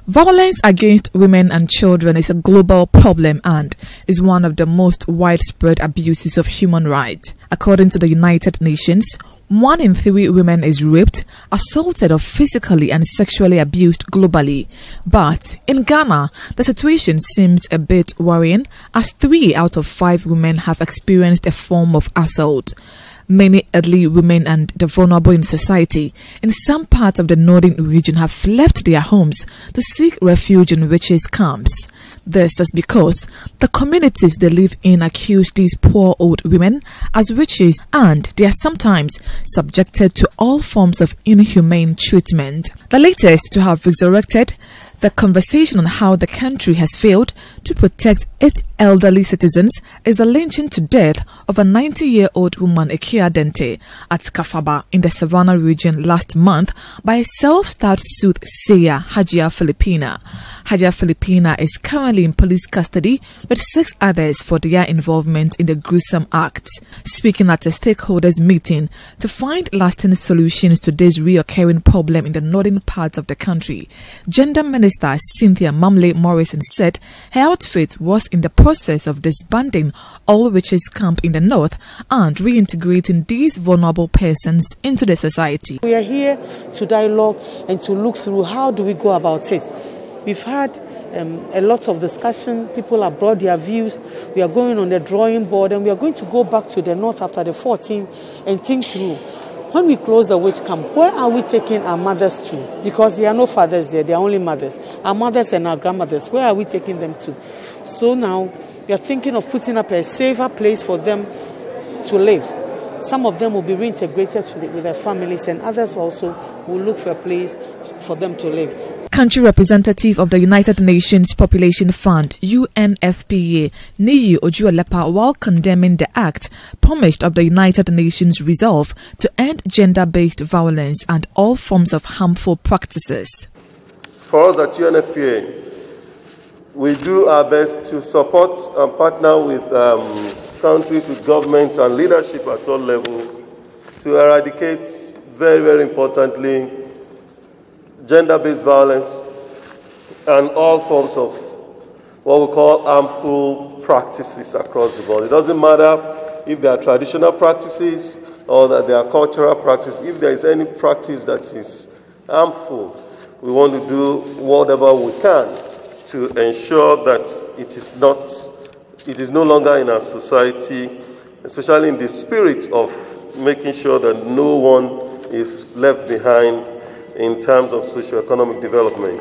Violence against women and children is a global problem and is one of the most widespread abuses of human rights. According to the United Nations, 1 in 3 women is raped, assaulted or physically and sexually abused globally. But in Ghana, the situation seems a bit worrying as 3 out of 5 women have experienced a form of assault. Many elderly women and the vulnerable in society in some parts of the northern region have left their homes to seek refuge in witches' camps. This is because the communities they live in accuse these poor old women as witches, and they are sometimes subjected to all forms of inhumane treatment. The latest to have resurrected the conversation on how the country has failed to protect its elderly citizens is the lynching to death of a 90-year-old woman, Ekia Dente, at Kafaba in the Savannah region last month by a self-styled soothsayer, Hajia Filipina. Hajia Filipina is currently in police custody with 6 others for their involvement in the gruesome act. Speaking at a stakeholders meeting to find lasting solutions to this reoccurring problem in the northern parts of the country, Gender Minister Cynthia Morrison said her outfit was in the process of disbanding all witches' camp in the north and reintegrating these vulnerable persons into the society. We are here to dialogue and to look through how do we go about it. We've had a lot of discussion. People have brought their views. We are going on the drawing board and we are going to go back to the north after the 14th and think through. When we close the witch camp, where are we taking our mothers to? Because there are no fathers there, they are only mothers. Our mothers and our grandmothers, where are we taking them to? So now we are thinking of putting up a safer place for them to live. Some of them will be reintegrated with their families and others also will look for a place for them to live. Country representative of the United Nations Population Fund, UNFPA, Niyi Ojuelepa, while condemning the act, promised of the United Nations resolve to end gender-based violence and all forms of harmful practices. For us at UNFPA, we do our best to support and partner with countries, with governments and leadership at all levels to eradicate, very, very importantly, gender-based violence and all forms of what we call harmful practices across the board. It doesn't matter if they are traditional practices or that they are cultural practices. If there is any practice that is harmful, we want to do whatever we can to ensure that it is no longer in our society, especially in the spirit of making sure that no one is left behind in terms of socio-economic development.